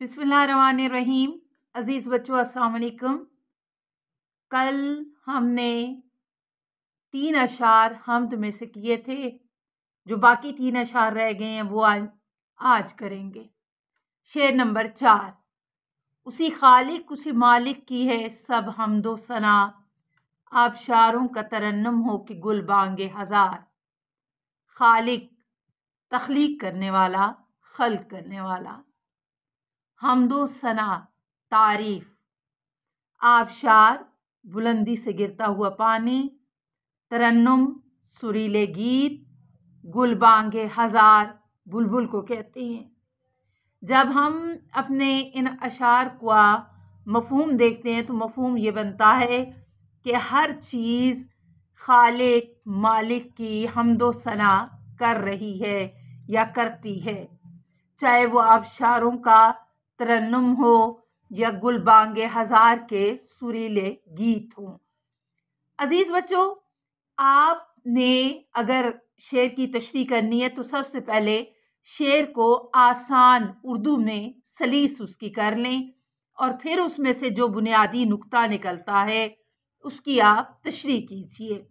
बिस्मिल्लाहिर्रहमानिर्रहीम। अज़ीज़ बच्चों, अस्सलाम वालेकुम। कल हमने 3 अशार हम्द में से किए थे। जो बाकी 3 अशार रह गए हैं वो आज करेंगे। शेर नंबर 4। उसी खालिक उसी मालिक की है सब हम्दो सना, आबशारों का तरन्नुम हो कि गुल बांगे हजार। खालिक तख्लीक करने वाला, खल्क करने वाला। हम्दो सना तारीफ। आबशार बुलंदी से गिरता हुआ पानी। तरन्नुम सुरीले गीत। गुलबांगे हजार बुलबुल को कहते हैं। जब हम अपने इन अशार का मफहूम देखते हैं तो मफहूम ये बनता है कि हर चीज़ खालिक मालिक की हम्दो सना कर रही है या करती है, चाहे वो आबशारों का तरन्नुम हो या गुलबांगे हजार के सुरीले गीत हों। अजीज बच्चों, आपने अगर शेर की तशरीह करनी है तो सबसे पहले शेर को आसान उर्दू में सलीस उसकी कर लें और फिर उसमें से जो बुनियादी नुक्ता निकलता है उसकी आप तशरीह कीजिए।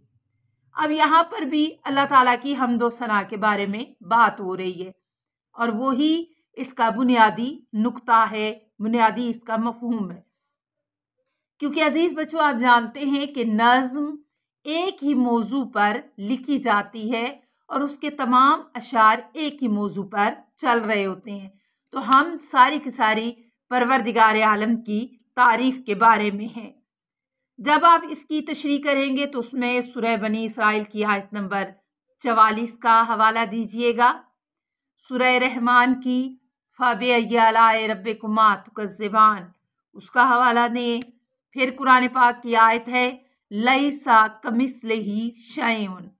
अब यहाँ पर भी अल्लाह ताला की हम्दो सना के बारे में बात हो रही है और वो ही इसका बुनियादी नुक्ता है, बुनियादी इसका मफहूम है। क्योंकि अजीज बच्चों, आप जानते हैं कि नज़्म एक ही मौजू पर लिखी जाती है और उसके तमाम अशार एक ही मौजू पर चल रहे होते हैं। तो हम सारी की सारी परवरदिगार आलम की तारीफ के बारे में हैं। जब आप इसकी तशरीह करेंगे तो उसमें सूरह बनी इसराइल की आयत नंबर 44 का हवाला दीजिएगा। सूरह रहमान की फ़बी आलाए रब्बिकुमा तुकज़्ज़िबान उसका हवाला दें। फिर कुरान पाक की आयत है लैसा कमिस्लिही शैउन,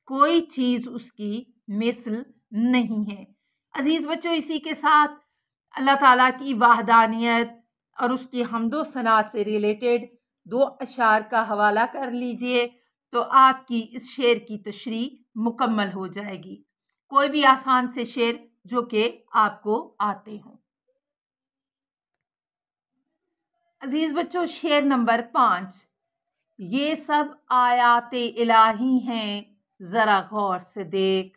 कोई चीज़ उसकी मिसल नहीं है। अजीज़ बच्चों, इसी के साथ अल्लाह ताला की वाहदानियत और उसकी हम्दो सना से रिलेटेड 2 अशार का हवाला कर लीजिए तो आपकी इस शेर की तशरीह मुकम्मल हो जाएगी। कोई भी आसान से शेर जो कि आपको आते हों। अजीज बच्चों, शेर नंबर 5। ये सब आयाते इलाही हैं, जरा गौर से देख,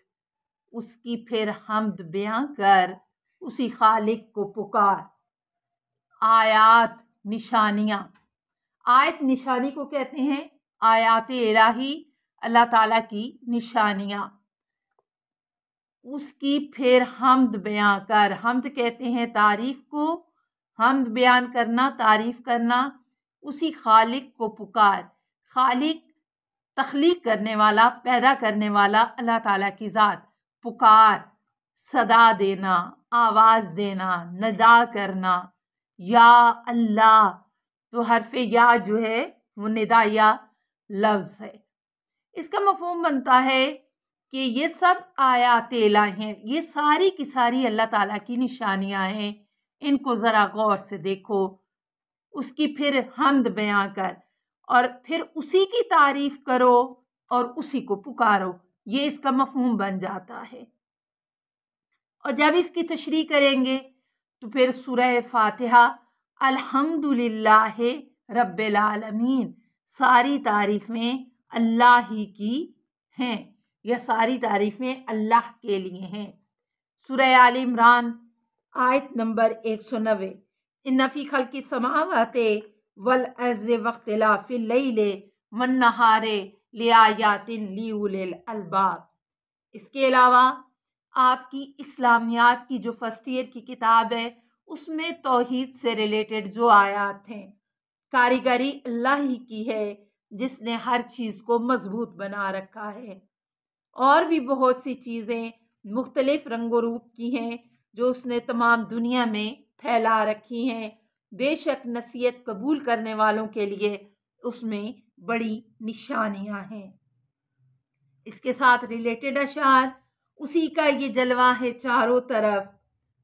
उसकी फिर हम्द बयां कर, उसी खालिक को पुकार। आयात निशानियां, आयत निशानी को कहते हैं। आयाते इलाही अल्लाह ताला की निशानियां। उसकी फिर हम्द बयां कर, हम्द कहते हैं तारीफ को, हम्द बयान करना, तारीफ करना। उसी खालिक को पुकार। खालिक तख्लीक करने वाला, पैदा करने वाला अल्लाह ताला की ज़ात। पुकार सदा देना, आवाज़ देना, नदा करना। या अल्लाह, तो हरफ़े या जो है वो निदा या लफ्ज़ है। इसका मफ़हूम बनता है कि ये सब आयात इलाही हैं, ये सारी की सारी अल्लाह ताला की निशानियां हैं, इनको ज़रा गौर से देखो। उसकी फिर हम्द बयां कर और फिर उसी की तारीफ करो और उसी को पुकारो। ये इसका मफहूम बन जाता है। और जब इसकी तशरीह करेंगे तो फिर सूरह फातिहा अल्हम्दुलिल्लाह रब्बिल आलमीन, सारी तारीफें अल्लाह ही की हैं, यह सारी तारीफें अल्लाह के लिए हैं। सूरह आल इमरान आयत नंबर 190 इन्ना फी खल्क़ि समावाति वल अर्ज़ि वख्तिलाफ़िल लैलि वन नहारि लिआयातिन लिउलिल अलबाब। इसके अलावा आपकी इस्लामियात की जो फर्स्ट ईयर की किताब है उसमें तौहीद से रिलेटेड जो आयात हैं, कारीगरी अल्लाह ही की है जिसने हर चीज़ को मजबूत बना रखा है। और भी बहुत सी चीज़ें मुख्तलिफ रंगो रूप की हैं जो उसने तमाम दुनिया में फैला रखी हैं। बेशक नसीहत कबूल करने वालों के लिए उसमें बड़ी निशानियां हैं। इसके साथ रिलेटेड अशार, उसी का ये जलवा है चारों तरफ,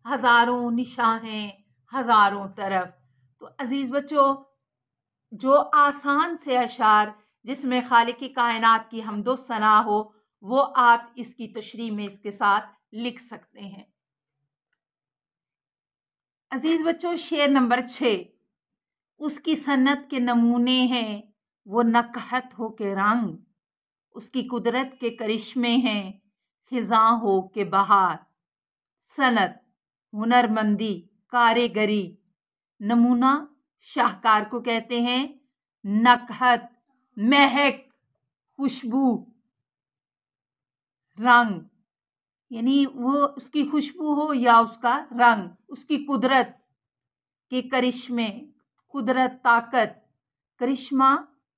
हजारों निशान हैं हजारों तरफ। तो अजीज बच्चों, जो आसान से अशार जिसमें खालिक की कायनात की हम्दो सना हो वो आप इसकी तशरीह में इसके साथ लिख सकते हैं। अजीज बच्चों, शेर नंबर 6। उसकी सन्नत के नमूने हैं वो नकहत हो के रंग, उसकी कुदरत के करिश्मे हैं खिजां हो के बहार। सनत हुनरमंदी, कारीगरी। नमूना शाहकार को कहते हैं। नकहत महक, खुशबू। रंग यानी वो उसकी खुशबू हो या उसका रंग। उसकी कुदरत के करिश्मे, कुदरत ताकत। करिश्मा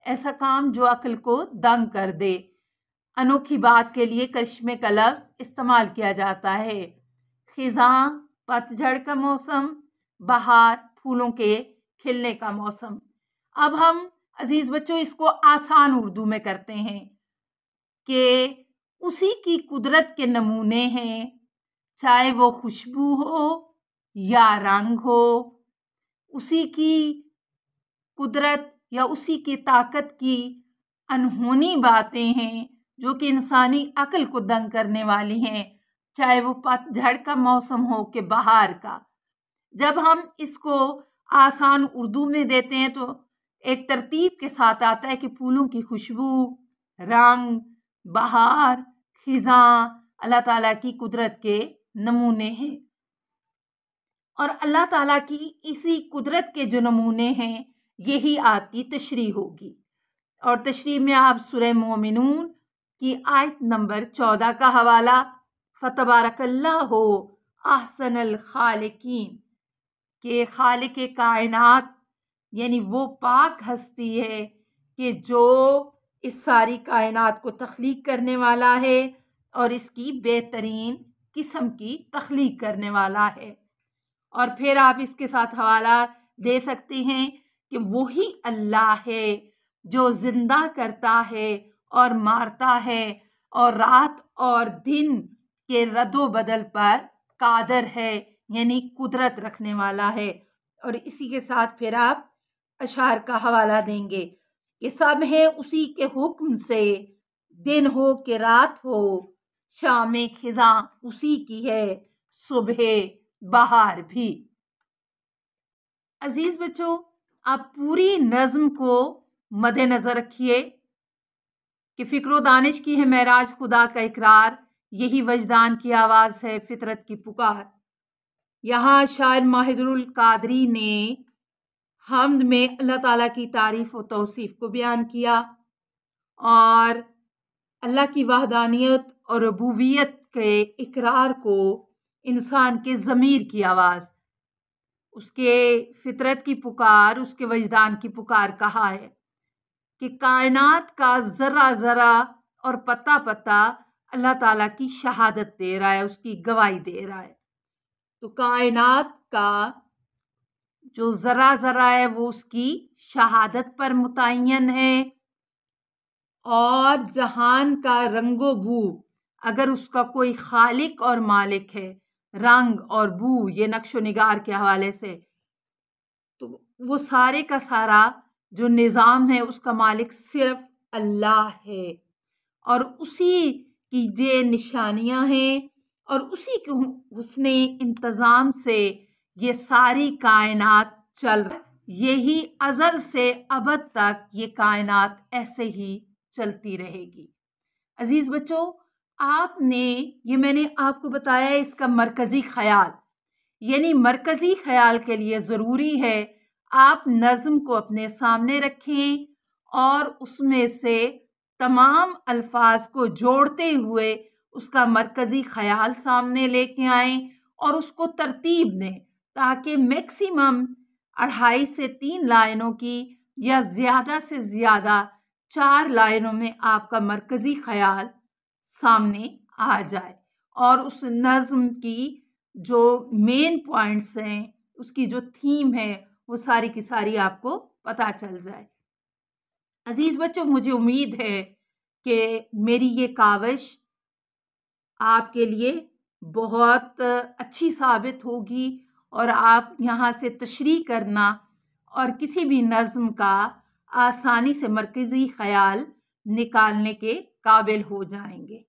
ऐसा काम जो अक्ल को दंग कर दे। अनोखी बात के लिए करिश्मे का लफ्ज इस्तेमाल किया जाता है। खिजां पतझड़ का मौसम, बहार फूलों के खिलने का मौसम। अब हम अजीज बच्चों इसको आसान उर्दू में करते हैं कि उसी की कुदरत के नमूने हैं, चाहे वो खुशबू हो या रंग हो। उसी की कुदरत या उसी की ताकत की अनहोनी बातें हैं जो कि इंसानी अक्ल को दंग करने वाली हैं, चाहे वो पतझड़ का मौसम हो कि बहार का। जब हम इसको आसान उर्दू में देते हैं तो एक तरतीब के साथ आता है कि फूलों की खुशबू, रंग, बहार, खिजां अल्लाह ताला की कुदरत के नमूने हैं। और अल्लाह ताला की इसी कुदरत के जो नमूने हैं यही आपकी तशरीह होगी। और तशरीह में आप सूरह मोमिनून की आयत नंबर 14 का हवाला, फतबारकल्लाहु अहसनुल खालिकीन, के खालिक कायनात यानी वो पाक हस्ती है कि जो इस सारी कायनात को तख्लीक करने वाला है और इसकी बेहतरीन किस्म की तख्लीक करने वाला है। और फिर आप इसके साथ हवाला दे सकते हैं कि वही अल्लाह है जो जिंदा करता है और मारता है और रात और दिन के रद्दो बदल पर कादर है, यानी कुदरत रखने वाला है। और इसी के साथ फिर आप अशार का हवाला देंगे कि सब है उसी के हुक्म से, दिन हो कि रात हो, शाम खिजां उसी की है, सुबह बहार भी। अजीज बच्चों, आप पूरी नज्म को मद्देनजर रखिए कि फिक्रो दानिश की है महराज खुदा का इकरार, यही वजदान की आवाज़ है फितरत की पुकार। यहाँ शायर माहिदुल कादरी ने हम्द में अल्लाह ताला की तारीफ़ व तौसीफ़ को बयान किया और अल्लाह की वहदानियत और रबूबियत के इकरार को इंसान के ज़मीर की आवाज़, उसके फितरत की पुकार, उसके वजदान की पुकार कहा है कि कायनात का ज़रा ज़रा और पत्ता पत्ता अल्लाह ताला की शहादत दे रहा है, उसकी गवाही दे रहा है। तो कायनात का जो ज़रा ज़रा है वो उसकी शहादत पर मुतय्यन है। और जहान का रंगो बू अगर उसका कोई खालिक और मालिक है, रंग और बू ये नक्शो निगार के हवाले से, तो वो सारे का सारा जो निज़ाम है उसका मालिक सिर्फ अल्लाह है। और उसी की ये निशानियां हैं और उसी के हुस्ने इंतज़ाम से ये सारी कायनात चल रही। यही अज़ल से अबद तक ये कायनात ऐसे ही चलती रहेगी। अजीज बच्चों, आपने ये मैंने आपको बताया इसका मरकज़ी ख्याल, यानी मरकज़ी ख्याल के लिए ज़रूरी है आप नज़्म को अपने सामने रखें और उसमें से तमाम अल्फाज को जोड़ते हुए उसका मरकज़ी ख्याल सामने लेके आएं और उसको तरतीब दें ताकि मैक्सिमम 2.5 से 3 लाइनों की या ज़्यादा से ज़्यादा 4 लाइनों में आपका मरकज़ी ख्याल सामने आ जाए और उस नज़्म की जो मेन पॉइंट्स हैं, उसकी जो थीम है वो सारी की सारी आपको पता चल जाए। अजीज़ बच्चों, मुझे उम्मीद है कि मेरी ये काविश आपके लिए बहुत अच्छी साबित होगी और आप यहाँ से तशरीह करना और किसी भी नज़्म का आसानी से मरकज़ी ख्याल निकालने के काबिल हो जाएंगे।